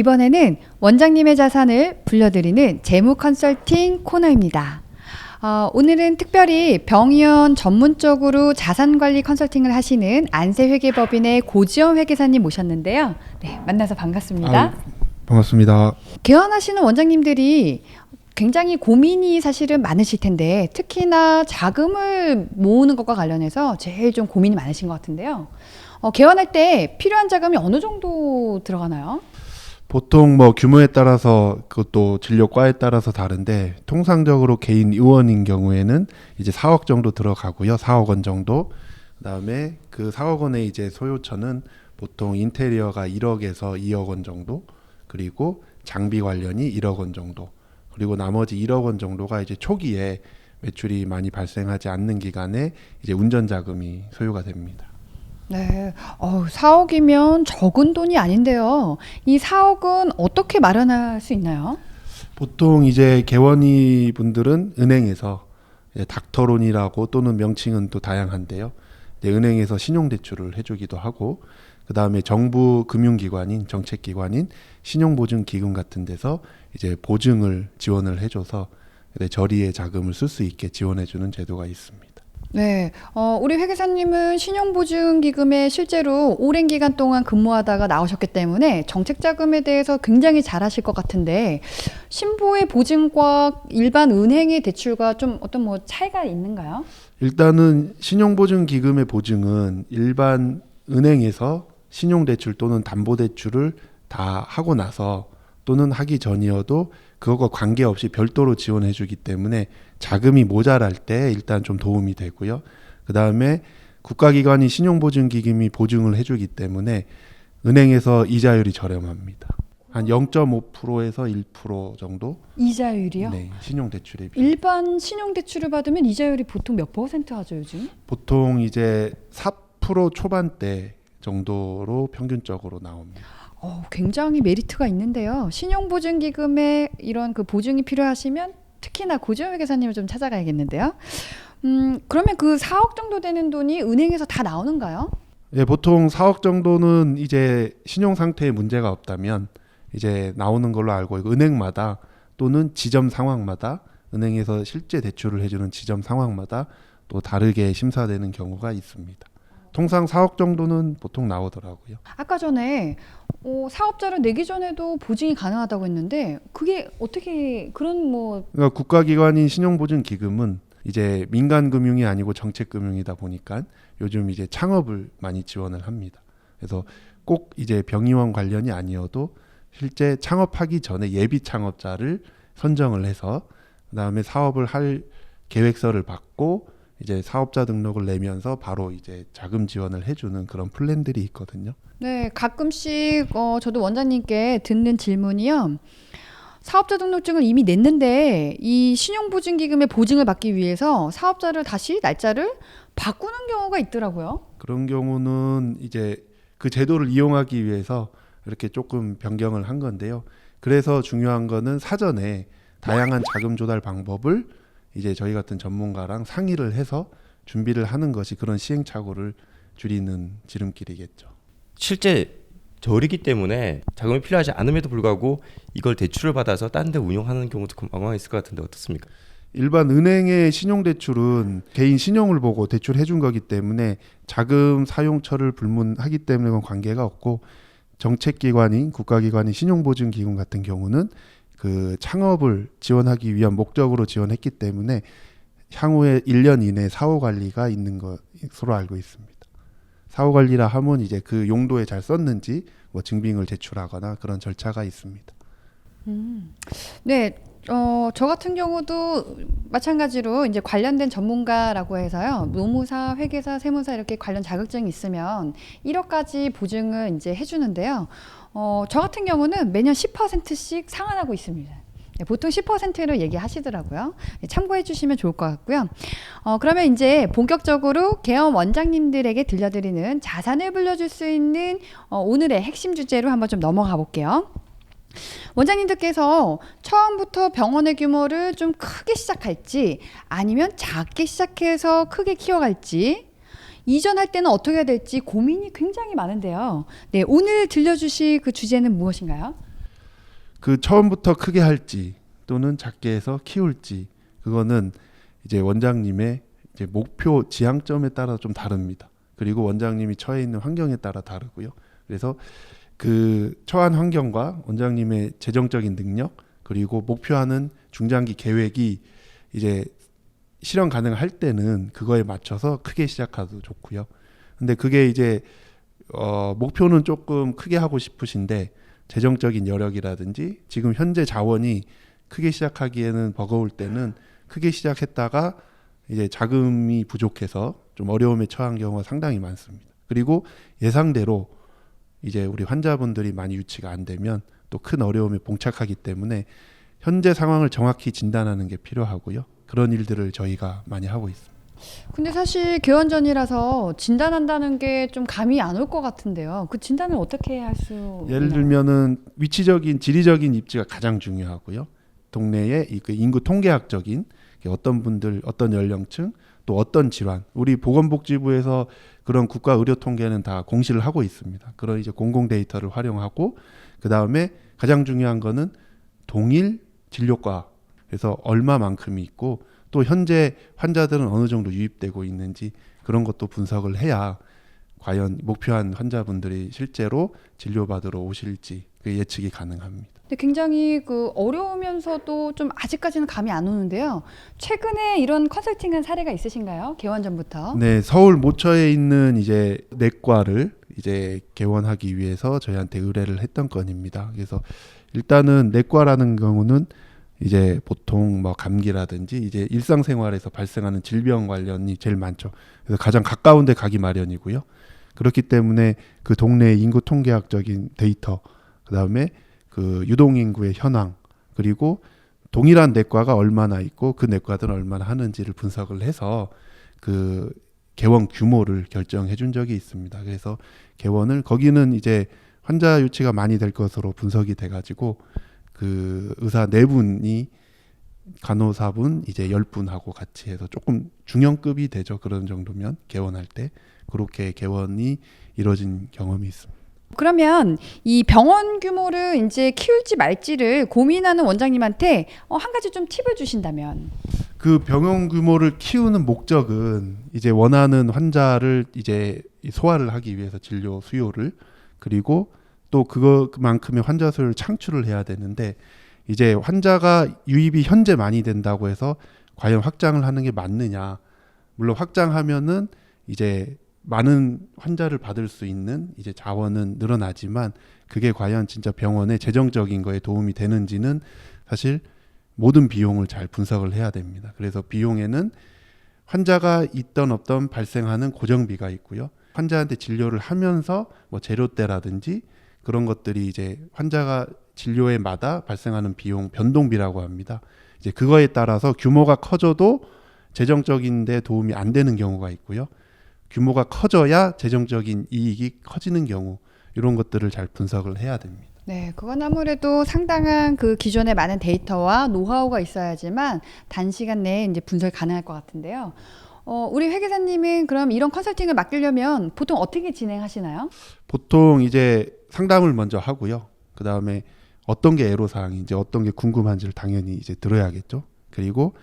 이번에는 원장님의 자산을 불려드리는 재무 컨설팅 코너입니다. 오늘은 특별히 병의원 전문적으로 자산관리 컨설팅을 하시는 안세회계법인의 고지연 회계사님 모셨는데요. 네, 만나서 반갑습니다. 반갑습니다. 개원하시는 원장님들이 굉장히 고민이 사실은 많으실 텐데 특히나 자금을 모으는 것과 관련해서 제일 좀 고민이 많으신 것 같은데요. 개원할 때 필요한 자금이 어느 정도 들어가나요? 보통 규모에 따라서 그것도 진료과에 따라서 다른데 통상적으로 개인 의원인 경우에는 이제 4억 정도 들어가고요. 4억 원 정도. 그다음에 그 4억 원의 이제 소요처는 보통 인테리어가 1억에서 2억 원 정도, 그리고 장비 관련이 1억 원 정도, 그리고 나머지 1억 원 정도가 이제 초기에 매출이 많이 발생하지 않는 기간에 이제 운전 자금이 소요가 됩니다. 네, 4억이면 적은 돈이 아닌데요. 이 4억은 어떻게 마련할 수 있나요? 보통 이제 개원이 분들은 은행에서 닥터론이라고, 또는 명칭은 또 다양한데요. 은행에서 신용대출을 해주기도 하고, 그 다음에 정부 금융기관인 정책기관인 신용보증기금 같은 데서 이제 보증을 지원을 해줘서 저리의 자금을 쓸 수 있게 지원해주는 제도가 있습니다. 네, 우리 회계사님은 신용보증기금에 실제로 오랜 기간 동안 근무하다가 나오셨기 때문에 정책자금에 대해서 굉장히 잘 아실 것 같은데, 신보의 보증과 일반 은행의 대출과 좀 어떤 차이가 있는가요? 일단은 신용보증기금의 보증은 일반 은행에서 신용대출 또는 담보대출을 다 하고 나서 또는 하기 전이어도 그것과 관계없이 별도로 지원해 주기 때문에 자금이 모자랄 때 일단 좀 도움이 되고요. 그 다음에 국가기관이 신용보증기금이 보증을 해주기 때문에 은행에서 이자율이 저렴합니다. 한 0.5%에서 1% 정도. 이자율이요? 네, 신용대출에 비해. 일반 신용대출을 받으면 이자율이 보통 몇 % 하죠, 요즘? 보통 이제 4% 초반대 정도로 평균적으로 나옵니다. 굉장히 메리트가 있는데요. 신용보증기금에 이런 그 보증이 필요하시면 특히나 고지연 회계사님을 좀 찾아가야겠는데요. 그러면 그 4억 정도 되는 돈이 은행에서 다 나오는가요? 예, 보통 4억 정도는 이제 신용 상태에 문제가 없다면 이제 나오는 걸로 알고 있고, 은행마다 또는 지점 상황마다, 은행에서 실제 대출을 해주는 지점 상황마다 또 다르게 심사되는 경우가 있습니다. 통상 4억 정도는 보통 나오더라고요. 아까 전에 사업자를 내기 전에도 보증이 가능하다고 했는데 그게 어떻게 그런 그러니까 국가기관인 신용보증기금은 이제 민간금융이 아니고 정책금융이다 보니까 요즘 이제 창업을 많이 지원을 합니다. 그래서 꼭 이제 병의원 관련이 아니어도 실제 창업하기 전에 예비 창업자를 선정을 해서 그다음에 사업을 할 계획서를 받고 이제 사업자 등록을 내면서 바로 이제 자금 지원을 해주는 그런 플랜들이 있거든요. 네, 가끔씩 저도 원장님께 듣는 질문이요. 사업자 등록증을 이미 냈는데 이 신용보증기금의 보증을 받기 위해서 사업자를 다시 날짜를 바꾸는 경우가 있더라고요. 그런 경우는 이제 그 제도를 이용하기 위해서 이렇게 조금 변경을 한 건데요. 그래서 중요한 거는 사전에 다양한 자금 조달 방법을 이제 저희 같은 전문가랑 상의를 해서 준비를 하는 것이 그런 시행착오를 줄이는 지름길이겠죠. 실제 저리기 때문에 자금이 필요하지 않음에도 불구하고 이걸 대출을 받아서 딴 데 운용하는 경우도 금방 있을 것 같은데 어떻습니까? 일반 은행의 신용대출은 개인 신용을 보고 대출해 준 거기 때문에 자금 사용처를 불문하기 때문에 그건 관계가 없고, 정책기관인 국가기관인 신용보증기금 같은 경우는 그 창업을 지원하기 위한 목적으로 지원했기 때문에 향후에 1년 이내 사후 관리가 있는 것으로 알고 있습니다. 사후 관리라 하면 이제 그 용도에 잘 썼는지 증빙을 제출하거나 그런 절차가 있습니다. 네, 저 같은 경우도 마찬가지로 이제 관련된 전문가라고 해서요. 노무사, 회계사, 세무사 이렇게 관련 자격증이 있으면 1억까지 보증을 이제 해주는데요. 저 같은 경우는 매년 10%씩 상환하고 있습니다. 네, 보통 10%를 얘기하시더라고요. 네, 참고해 주시면 좋을 것 같고요. 그러면 이제 본격적으로 개원 원장님들에게 들려드리는 자산을 불려줄 수 있는 오늘의 핵심 주제로 한번 좀 넘어가 볼게요. 원장님들께서 처음부터 병원의 규모를 좀 크게 시작할지 아니면 작게 시작해서 크게 키워갈지, 이전할 때는 어떻게 해야 될지 고민이 굉장히 많은데요. 네, 오늘 들려주실 그 주제는 무엇인가요? 그 처음부터 크게 할지 또는 작게 해서 키울지 그거는 이제 원장님의 이제 목표 지향점에 따라 좀 다릅니다. 그리고 원장님이 처해 있는 환경에 따라 다르고요. 그래서 그 처한 환경과 원장님의 재정적인 능력 그리고 목표하는 중장기 계획이 이제 실현 가능할 때는 그거에 맞춰서 크게 시작해도 좋고요. 근데 그게 이제 목표는 조금 크게 하고 싶으신데 재정적인 여력이라든지 지금 현재 자원이 크게 시작하기에는 버거울 때는 크게 시작했다가 이제 자금이 부족해서 좀 어려움에 처한 경우가 상당히 많습니다. 그리고 예상대로 이제 우리 환자분들이 많이 유치가 안 되면 또 큰 어려움에 봉착하기 때문에 현재 상황을 정확히 진단하는 게 필요하고요. 그런 일들을 저희가 많이 하고 있습니다. 근데 사실 개원 전이라서 진단한다는 게 좀 감이 안 올 것 같은데요. 그 진단을 어떻게 할 수 예를 있나요? 들면은 위치적인 지리적인 입지가 가장 중요하고요. 동네의 그 인구 통계학적인 어떤 분들 어떤 연령층 또 어떤 질환 우리 보건복지부에서 그런 국가 의료 통계는 다 공시를 하고 있습니다. 그런 이제 공공 데이터를 활용하고 그 다음에 가장 중요한 거는 동일 진료과 그래서 얼마만큼이 있고 또 현재 환자들은 어느 정도 유입되고 있는지 그런 것도 분석을 해야 과연 목표한 환자분들이 실제로 진료받으러 오실지 그 예측이 가능합니다. 근데 굉장히 그 어려우면서도 좀 아직까지는 감이 안 오는데요. 최근에 이런 컨설팅한 사례가 있으신가요? 개원 전부터. 네, 서울 모처에 있는 이제 내과를 이제 개원하기 위해서 저희한테 의뢰를 했던 건입니다. 그래서 일단은 내과라는 경우는 이제 보통 뭐 감기라든지 이제 일상생활에서 발생하는 질병 관련이 제일 많죠. 그래서 가장 가까운 데 가기 마련이고요. 그렇기 때문에 그 동네의 인구 통계학적인 데이터, 그다음에 그 유동인구의 현황, 그리고 동일한 내과가 얼마나 있고 그 내과들은 얼마나 하는지를 분석을 해서 그 개원 규모를 결정해 준 적이 있습니다. 그래서 개원을 거기는 이제 환자 유치가 많이 될 것으로 분석이 돼 가지고 그 의사 4분이 간호사분 이제 10분하고 같이 해서 조금 중형급이 되죠. 그런 정도면 개원할 때 그렇게 개원이 이루어진 경험이 있습니다. 그러면 이 병원 규모를 이제 키울지 말지를 고민하는 원장님한테 한 가지 좀 팁을 주신다면. 그 병원 규모를 키우는 목적은 이제 원하는 환자를 이제 소화를 하기 위해서 진료 수요를 그리고 또 그만큼의 환자 수를 창출을 해야 되는데 이제 환자가 유입이 현재 많이 된다고 해서 과연 확장을 하는 게 맞느냐. 물론 확장하면은 이제 많은 환자를 받을 수 있는 이제 자원은 늘어나지만 그게 과연 진짜 병원의 재정적인 거에 도움이 되는지는 사실 모든 비용을 잘 분석을 해야 됩니다. 그래서 비용에는 환자가 있던 없던 발생하는 고정비가 있고요. 환자한테 진료를 하면서 뭐 재료대라든지 그런 것들이 이제 환자가 진료에마다 발생하는 비용 변동비라고 합니다. 이제 그거에 따라서 규모가 커져도 재정적인 데 도움이 안 되는 경우가 있고요. 규모가 커져야 재정적인 이익이 커지는 경우 이런 것들을 잘 분석을 해야 됩니다. 네, 그건 아무래도 상당한 그 기존의 많은 데이터와 노하우가 있어야지만 단시간 내에 이제 분석이 가능할 것 같은데요. 우리 회계사님은 그럼 이런 컨설팅을 맡기려면 보통 어떻게 진행하시나요? 보통 이제 상담을 먼저 하고요. 그 다음에 어떤 게 애로사항인지 어떤 게 궁금한지를 당연히 이제 들어야겠죠. 그리고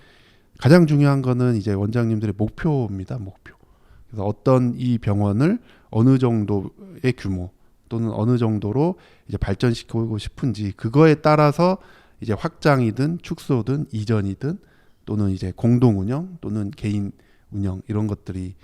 가장 중요한 거는 이제 원장님들의 목표입니다. 목표. 그래서 어떤 이 병원을 어느 정도의 규모 또는 어느 정도로 이제 발전시키고 싶은지 그거에 따라서 이제 확장이든 축소든 이전이든 또는 이제 공동 운영 또는 개인 운영 이런 것들이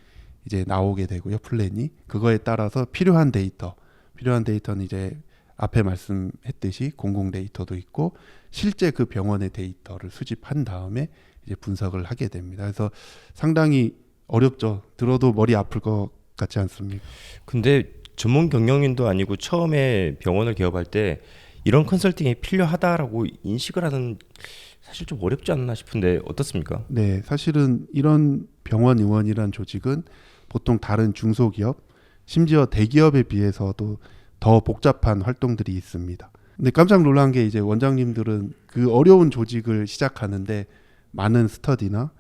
이제 나오게 되고요. 플랜이 그거에 따라서 필요한 데이터는 이제 앞에 말씀했듯이 공공 데이터도 있고 실제 그 병원의 데이터를 수집한 다음에 이제 분석을 하게 됩니다. 그래서 상당히 어렵죠. 들어도 머리 아플 것 같지 않습니까? 근데 전문 경영인도 아니고 처음에 병원을 개업할 때 이런 컨설팅이 필요하다라고 인식을 하는 사실 좀 어렵지 않나 싶은데 어떻습니까? 네, 사실은 이런 병원 의원이란 조직은 보통 다른 중소기업, 심지어 대기업에 비해서도 더 복잡한 활동들이 있습니다. 근데 깜짝 놀란 게 이제 원장님들은 그 어려운 조직을 시작하는데 많은 스터디나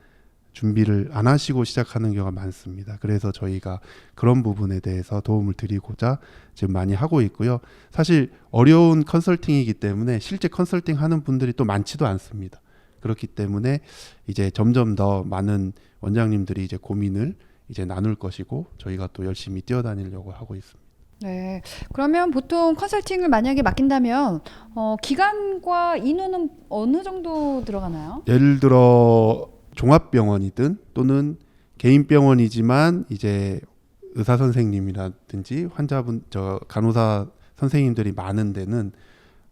준비를 안 하시고 시작하는 경우가 많습니다. 그래서 저희가 그런 부분에 대해서 도움을 드리고자 지금 많이 하고 있고요. 사실 어려운 컨설팅이기 때문에 실제 컨설팅 하는 분들이 또 많지도 않습니다. 그렇기 때문에 이제 점점 더 많은 원장님들이 이제 고민을 이제 나눌 것이고 저희가 또 열심히 뛰어다니려고 하고 있습니다. 네. 그러면 보통 컨설팅을 만약에 맡긴다면 기간과 인원은 어느 정도 들어가나요? 예를 들어 종합병원이든 또는 개인 병원이지만 이제 의사 선생님이라든지 환자분 간호사 선생님들이 많은 데는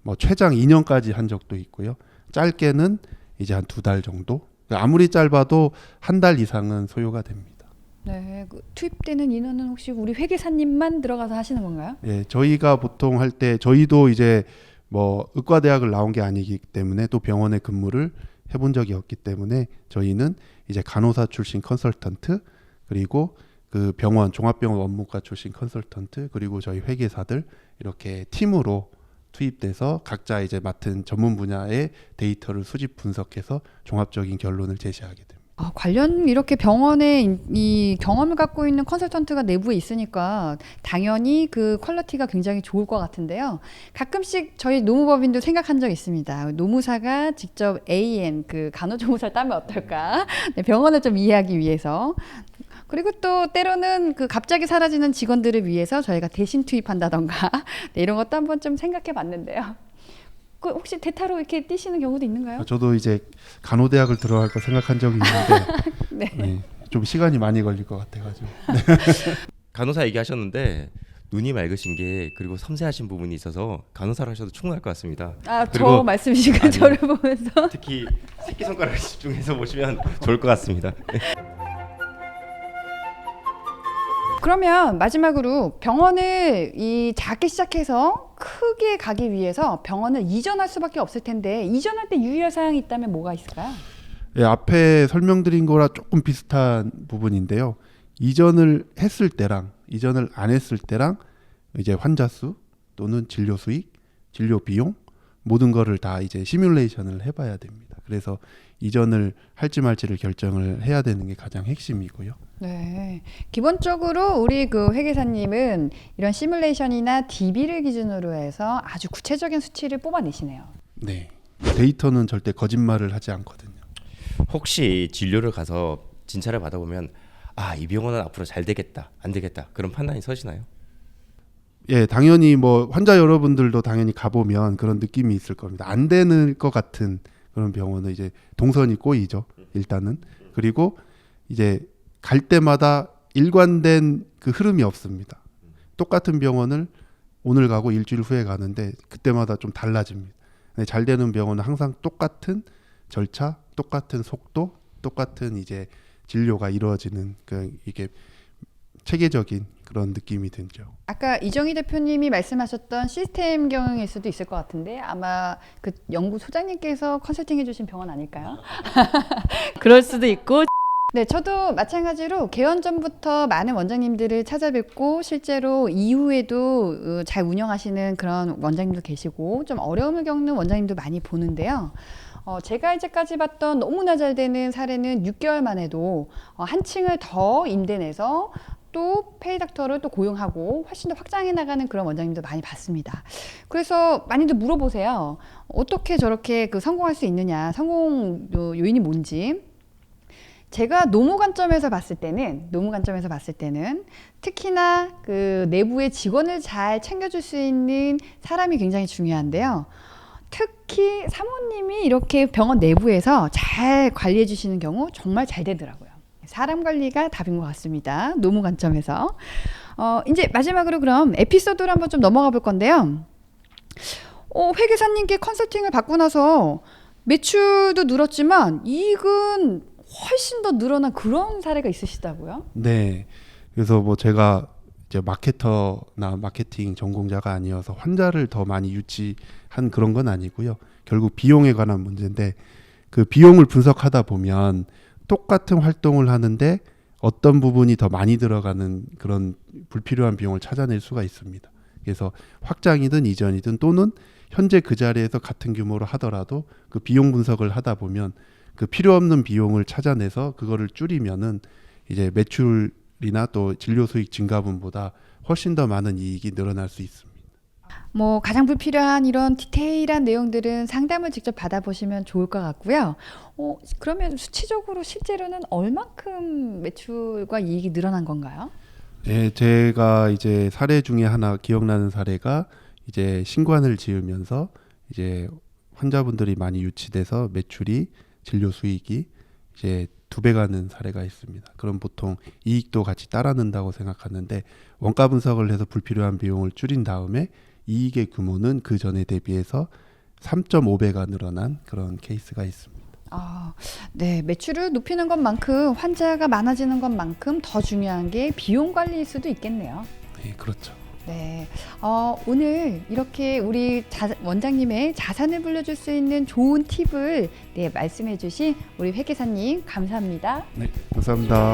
뭐 최장 2년까지 한 적도 있고요. 짧게는 이제 한 2달 정도. 아무리 짧아도 한 달 이상은 소요가 됩니다. 네. 그 투입되는 인원은 혹시 우리 회계사님만 들어가서 하시는 건가요? 예, 저희가 보통 할 때 저희도 이제 뭐 의과대학을 나온 게 아니기 때문에 또 병원에 근무를 해본 적이 없기 때문에 저희는 이제 간호사 출신 컨설턴트 그리고 그 병원 종합병원 원무과 출신 컨설턴트 그리고 저희 회계사들 이렇게 팀으로 투입돼서 각자 이제 맡은 전문 분야의 데이터를 수집 분석해서 종합적인 결론을 제시하게 됩니다. 관련 이렇게 병원에 이 경험을 갖고 있는 컨설턴트가 내부에 있으니까 당연히 그 퀄리티가 굉장히 좋을 것 같은데요. 가끔씩 저희 노무법인도 생각한 적 있습니다. 노무사가 직접 AN 그 간호조무사를 따면 어떨까? 네, 병원을 좀 이해하기 위해서. 그리고 또 때로는 그 갑자기 사라지는 직원들을 위해서 저희가 대신 투입한다던가 네, 이런 것도 한번 좀 생각해 봤는데요. 그 혹시 대타로 이렇게 뛰시는 경우도 있는가요? 저도 이제 간호대학을 들어갈까 생각한 적이 있는데 네, 좀 시간이 많이 걸릴 것 같아가지고. 간호사 얘기하셨는데 눈이 맑으신 게 그리고 섬세하신 부분이 있어서 간호사를 하셔도 충분할 것 같습니다. 저 말씀이시고 저를 보면서 특히 새끼손가락을 집중해서 보시면 좋을 것 같습니다. 그러면 마지막으로 병원을 이 작게 시작해서 크게 가기 위해서 병원을 이전할 수밖에 없을 텐데 이전할 때 유의할 사항이 있다면 뭐가 있을까요? 예, 앞에 설명드린 거랑 조금 비슷한 부분인데요. 이전을 했을 때랑 이전을 안 했을 때랑 이제 환자 수 또는 진료 수익, 진료 비용 모든 거를 다 이제 시뮬레이션을 해봐야 됩니다. 그래서 이전을 할지 말지를 결정을 해야 되는 게 가장 핵심이고요. 네, 기본적으로 우리 그 회계사님은 이런 시뮬레이션이나 DB를 기준으로 해서 아주 구체적인 수치를 뽑아내시네요. 네, 데이터는 절대 거짓말을 하지 않거든요. 혹시 진료를 가서 진찰을 받아보면 이 병원은 앞으로 잘 되겠다, 안 되겠다 그런 판단이 서시나요? 예, 당연히 뭐 환자 여러분들도 당연히 가보면 그런 느낌이 있을 겁니다. 안 되는 것 같은 그런 병원은 이제 동선이 꼬이죠. 일단은. 그리고 이제 갈 때마다 일관된 그 흐름이 없습니다. 똑같은 병원을 오늘 가고 일주일 후에 가는데 그때마다 좀 달라집니다. 잘 되는 병원은 항상 똑같은 절차, 똑같은 속도, 똑같은 이제 진료가 이루어지는 이게 체계적인 그런 느낌이 들죠. 아까 이정희 대표님이 말씀하셨던 시스템 경영일 수도 있을 것 같은데 아마 그 연구 소장님께서 컨설팅 해주신 병원 아닐까요? 그럴 수도 있고. 네, 저도 마찬가지로 개원 전부터 많은 원장님들을 찾아뵙고 실제로 이후에도 잘 운영하시는 그런 원장님도 계시고 좀 어려움을 겪는 원장님도 많이 보는데요. 제가 이제까지 봤던 너무나 잘 되는 사례는 6개월 만에도 한 층을 더 임대 내서 또 페이닥터를 또 고용하고 훨씬 더 확장해 나가는 그런 원장님도 많이 봤습니다. 그래서 많이들 물어보세요. 어떻게 저렇게 성공할 수 있느냐, 성공 요인이 뭔지. 제가 노무 관점에서 봤을 때는 특히나 그 내부의 직원을 잘 챙겨줄 수 있는 사람이 굉장히 중요한데요. 특히 사모님이 이렇게 병원 내부에서 잘 관리해 주시는 경우 정말 잘 되더라고요. 사람 관리가 답인 것 같습니다. 노무 관점에서. 이제 마지막으로 그럼 에피소드로 한번 좀 넘어가 볼 건데요. 회계사님께 컨설팅을 받고 나서 매출도 늘었지만 이익은 훨씬 더 늘어난 그런 사례가 있으시다고요? 네. 그래서 뭐 제가 이제 마케터나 마케팅 전공자가 아니어서 환자를 더 많이 유치한 그런 건 아니고요. 결국 비용에 관한 문제인데 그 비용을 분석하다 보면 똑같은 활동을 하는데 어떤 부분이 더 많이 들어가는 그런 불필요한 비용을 찾아낼 수가 있습니다. 그래서 확장이든 이전이든 또는 현재 그 자리에서 같은 규모로 하더라도 그 비용 분석을 하다 보면 그 필요 없는 비용을 찾아내서 그거를 줄이면은 이제 매출이나 또 진료 수익 증가분보다 훨씬 더 많은 이익이 늘어날 수 있습니다. 뭐 가장 불필요한 이런 디테일한 내용들은 상담을 직접 받아보시면 좋을 것 같고요. 그러면 수치적으로 실제로는 얼만큼 매출과 이익이 늘어난 건가요? 네, 제가 이제 사례 중에 하나 기억나는 사례가 이제 신관을 지으면서 이제 환자분들이 많이 유치돼서 매출이 진료 수익이 이제 2배가 는 사례가 있습니다. 그럼 보통 이익도 같이 따라는다고 생각하는데 원가 분석을 해서 불필요한 비용을 줄인 다음에 이익의 규모는 그 전에 대비해서 3.5배가 늘어난 그런 케이스가 있습니다. 네, 매출을 높이는 것만큼 환자가 많아지는 것만큼 더 중요한 게 비용 관리일 수도 있겠네요. 네, 그렇죠. 네, 오늘 이렇게 우리 원장님의 자산을 불려줄 수 있는 좋은 팁을 말씀해주신 우리 회계사님 감사합니다. 네, 감사합니다.